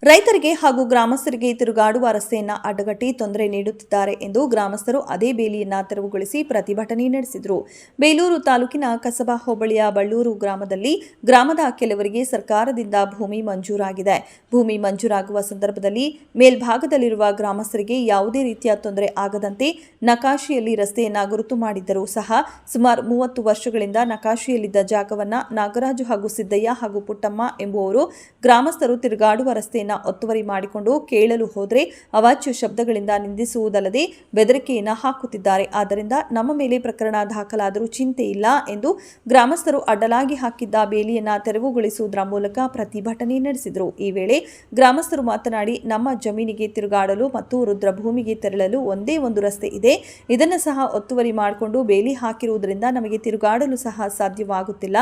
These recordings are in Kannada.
ರೈತರಿಗೆ ಹಾಗೂ ಗ್ರಾಮಸ್ಥರಿಗೆ ತಿರುಗಾಡುವ ರಸ್ತೆಯನ್ನ ಅಡ್ಡಗಟ್ಟಿ ತೊಂದರೆ ನೀಡುತ್ತಿದ್ದಾರೆ ಎಂದು ಗ್ರಾಮಸ್ಥರು ಅದೇ ಬೇಲಿಯನ್ನ ತೆರವುಗೊಳಿಸಿ ಪ್ರತಿಭಟನೆ ನಡೆಸಿದರು. ಬೇಲೂರು ತಾಲೂಕಿನ ಕಸಬಾ ಹೋಬಳಿಯ ಬಳ್ಳೂರು ಗ್ರಾಮದಲ್ಲಿ ಗ್ರಾಮದ ಕೆಲವರಿಗೆ ಸರ್ಕಾರದಿಂದ ಭೂಮಿ ಮಂಜೂರಾಗಿದೆ. ಭೂಮಿ ಮಂಜೂರಾಗುವ ಸಂದರ್ಭದಲ್ಲಿ ಮೇಲ್ಭಾಗದಲ್ಲಿರುವ ಗ್ರಾಮಸ್ಥರಿಗೆ ಯಾವುದೇ ರೀತಿಯ ತೊಂದರೆ ಆಗದಂತೆ ನಕಾಶೆಯಲ್ಲಿ ರಸ್ತೆಯನ್ನ ಗುರುತು ಮಾಡಿದ್ದರೂ ಸಹ ಸುಮಾರು 30 ವರ್ಷಗಳಿಂದ ನಕಾಶೆಯಲ್ಲಿದ್ದ ಜಾಗವನ್ನ ನಾಗರಾಜು ಹಾಗೂ ಸಿದ್ದಯ್ಯ ಹಾಗೂ ಪುಟ್ಟಮ್ಮ ಎಂಬುವವರು ಗ್ರಾಮಸ್ಥರು ತಿರುಗಾಡುವ ರಸ್ತೆಯನ್ನು ಒತ್ತುವರಿ ಮಾಡಿಕೊಂಡು ಕೇಳಲು ಹೋದರೆ ಅವಾಚ್ಯ ಶಬ್ದಗಳಿಂದ ನಿಂದಿಸುವುದಲ್ಲದೆ ಬೆದರಿಕೆಯನ್ನು ಹಾಕುತ್ತಿದ್ದಾರೆ. ಆದ್ದರಿಂದ ನಮ್ಮ ಮೇಲೆ ಪ್ರಕರಣ ದಾಖಲಾದರೂ ಚಿಂತೆ ಇಲ್ಲ ಎಂದು ಗ್ರಾಮಸ್ಥರು ಅಡ್ಡಲಾಗಿ ಹಾಕಿದ್ದ ಬೇಲಿಯನ್ನು ತೆರವುಗೊಳಿಸುವುದರ ಮೂಲಕ ಪ್ರತಿಭಟನೆ ನಡೆಸಿದರು. ಈ ವೇಳೆ ಗ್ರಾಮಸ್ಥರು ಮಾತನಾಡಿ, ನಮ್ಮ ಜಮೀನಿಗೆ ತಿರುಗಾಡಲು ಮತ್ತು ರುದ್ರಭೂಮಿಗೆ ತೆರಳಲು ಒಂದೇ ಒಂದು ರಸ್ತೆ ಇದೆ. ಇದನ್ನು ಸಹ ಒತ್ತುವರಿ ಮಾಡಿಕೊಂಡು ಬೇಲಿ ಹಾಕಿರುವುದರಿಂದ ನಮಗೆ ತಿರುಗಾಡಲು ಸಹ ಸಾಧ್ಯವಾಗುತ್ತಿಲ್ಲ.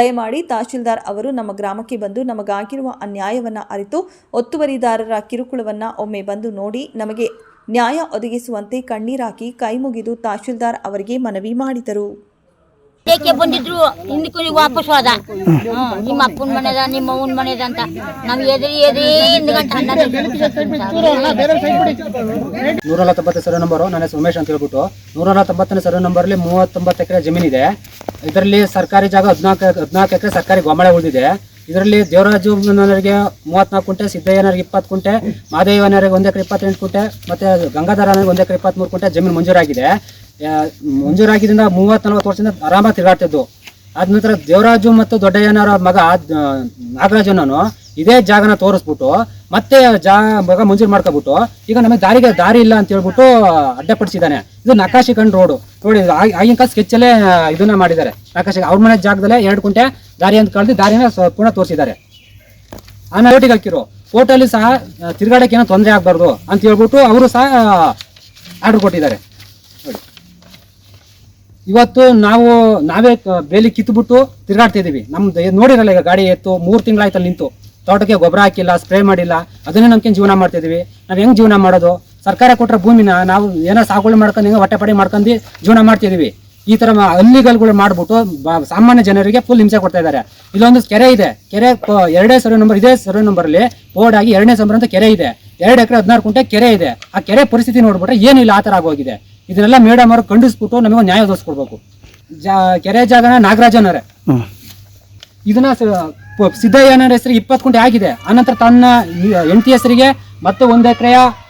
ದಯಮಾಡಿ ತಹಶೀಲ್ದಾರ್ ಅವರು ನಮ್ಮ ಗ್ರಾಮಕ್ಕೆ ಬಂದು ನಮಗಾಗಿರುವ ಅನ್ಯಾಯವನ್ನು ಅರಿತು ಒತ್ತುವರಿದಾರರ ಕಿರುಕುಳವನ್ನ ಒಮ್ಮೆ ಬಂದು ನೋಡಿ ನಮಗೆ ನ್ಯಾಯ ಒದಗಿಸುವಂತೆ ಕಣ್ಣೀರಾಕಿ ಕೈಮುಗಿದು ತಹಶೀಲ್ದಾರ್ ಅವರಿಗೆ ಮನವಿ ಮಾಡಿದರು. ಏಕೆ ಬಂದಿದ್ರು ಹಿಂದಕ್ಕೂ ವಾಪಸ್ ಹೋದ. ನಿಮ್ಮ ಅಪ್ಪನ ಮನೆದ ನಿಮ್ಮ ಅವ್ವನ ಮನೆದ ಅಂತ ನಾವು ಎದುರಿ ಹಿಂದ್ಗಂಟ 149 ಸರ್ವೆ ನಂಬರು. ನನ್ನ ಹೆಸರು ಉಮೇಶ್ ಅಂತ ಹೇಳ್ಬಿಟ್ಟು 149 ಸರ್ವೆ ನಂಬರ್ಲಿ 39 ಎಕರೆ ಜಮೀನಿದೆ. ಇದರಲ್ಲಿ ಸರ್ಕಾರಿ ಜಾಗ 14 ಎಕರೆ ಸರ್ಕಾರಿ ಗೋಮಾಳೆ ಉಳಿದಿದೆ. ಇದರಲ್ಲಿ ದೇವರಾಜು ಅವರಿಗೆ 34 ಕುಂಟೆ, ಸಿದ್ದಯ್ಯನವರಿಗೆ 20 ಕುಂಟೆ, ಮಾದೇವನವರಿಗೆ 1 ಎಕರೆ 28 ಕುಂಟೆ, ಮತ್ತೆ ಗಂಗಾಧರನಿಗೆ 1 ಎಕರೆ 23 ಕುಂಟೆ ಜಮೀನು ಮಂಜೂರಾಗಿದೆ. ಮಂಜೂರಾಗಿದ್ದರಿಂದ 30-40 ವರ್ಷದಿಂದ ಆರಾಮಾಗಿ ತಿರುಗಾಡ್ತಿದ್ದು. ಆದ ನಂತರ ದೇವರಾಜು ಮತ್ತು ದೊಡ್ಡಯ್ಯನವರ ಮಗ ನಾಗರಾಜನನು ಇದೇ ಜಾಗನ ತೋರಿಸ್ಬಿಟ್ಟು ಮತ್ತೆ ಮಗ ಮಂಜೂರು ಮಾಡ್ಕೊಬಿಟ್ಟು ಈಗ ನಮಗೆ ದಾರಿ ಇಲ್ಲ ಅಂತ ಹೇಳ್ಬಿಟ್ಟು ಅಡ್ಡಪಡಿಸಿದ್ದಾನೆ. ಇದು ನಕಾಶಿ ಕಂಡು ರೋಡು ಆಗಿನ ಕಾಲ ಸ್ಕೆಚ್ಚಲ್ಲೇ ಇದನ್ನ ಮಾಡಿದ್ದಾರೆ. ನಕಾಶಿ ಅವ್ರ ಮನೆ ಜಾಗದಲ್ಲೇ 2 ಕುಂಟೆ ದಾರಿ ಅಂತ ಕಳೆದು ದಾರಿನ ಪುನಃ ತೋರಿಸಿದ್ದಾರೆ. ಆಮೇಲೆ ಫೋಟಿಗೆ ಹಾಕಿರೋ ಫೋಟೋಲ್ಲಿ ಸಹ ತಿರುಗಾಡಕ್ಕೆ ಏನೋ ತೊಂದರೆ ಆಗಬಾರ್ದು ಅಂತ ಹೇಳ್ಬಿಟ್ಟು ಅವರು ಸಹ ಆರ್ಡರ್ ಕೊಟ್ಟಿದ್ದಾರೆ. ಇವತ್ತು ನಾವೇ ಬೇಲಿ ಕಿತ್ಬಿಟ್ಟು ತಿರುಗಾಡ್ತಿದ್ದೀವಿ. ನಮ್ದು ನೋಡಿರಲ್ಲ, ಈಗ ಗಾಡಿ ಎತ್ತು 3 ತಿಂಗಳಾಯ್ತಲ್ಲಿ ನಿಂತು, ತೋಟಕ್ಕೆ ಗೊಬ್ಬರ ಹಾಕಿಲ್ಲ, ಸ್ಪ್ರೇ ಮಾಡಿಲ್ಲ, ಅದನ್ನೇ ನಮ್ಗೇನು ಜೀವನ ಮಾಡ್ತಿದ್ದೀವಿ. ನಾವು ಹೆಂಗೆ ಜೀವನ ಮಾಡೋದು? ಸರ್ಕಾರ ಕೊಟ್ಟರೆ ಭೂಮಿನ ನಾವು ಏನೋ ಸಾಗುವಳಿ ಮಾಡ್ಕೊಂಡು ಹೆಂಗೆ ಹೊಟ್ಟೆಪಾಡಿ ಮಾಡ್ಕೊಂಡು ಜೀವನ ಮಾಡ್ತಿದ್ದೀವಿ. ಈ ಥರ ಹಳ್ಳಿಗಳು ಮಾಡಿಬಿಟ್ಟು ಸಾಮಾನ್ಯ ಜನರಿಗೆ ಫುಲ್ ಹಿಂಸೆ ಕೊಡ್ತಾ ಇದ್ದಾರೆ. ಇಲ್ಲೊಂದು ಕೆರೆ ಇದೆ. ಕೆರೆ 2ನೇ ಸರ್ವೆ ನಂಬರ್, ಇದೇ ಸರ್ವೆ ನಂಬರಲ್ಲಿ ಬೋರ್ಡ್ ಆಗಿ 2ನೇ ನಂಬರ್ ಅಂತ ಕೆರೆ ಇದೆ. 2 ಎಕರೆ 16 ಕುಂಟೆ ಕೆರೆ ಇದೆ. ಆ ಕೆರೆ ಪರಿಸ್ಥಿತಿ ನೋಡ್ಬಿಟ್ರೆ ಏನಿಲ್ಲ, ಆ ಥರ ಆಗೋಗಿದೆ. ಇದನ್ನೆಲ್ಲ ಮೇಡಮ್ ಅವರು ಖಂಡಿಸ್ಬಿಟ್ಟು ನಮಗೆ ನ್ಯಾಯ ಒದಗಿಸ್ಕೊಡ್ಬೇಕು. ಕೆರೆ ಜಾಗನ ನಾಗರಾಜನವರೇ, ಇದನ್ನ ಸಿದ್ದಯ್ಯನವರ ಹೆಸರಿಗೆ 20 ಕುಂಟೆ ಆಗಿದೆ. ಆನಂತರ ತನ್ನ ಹೆಂಡತಿ ಹೆಸರಿಗೆ ಮತ್ತೆ 1 ಎಕರೆಯ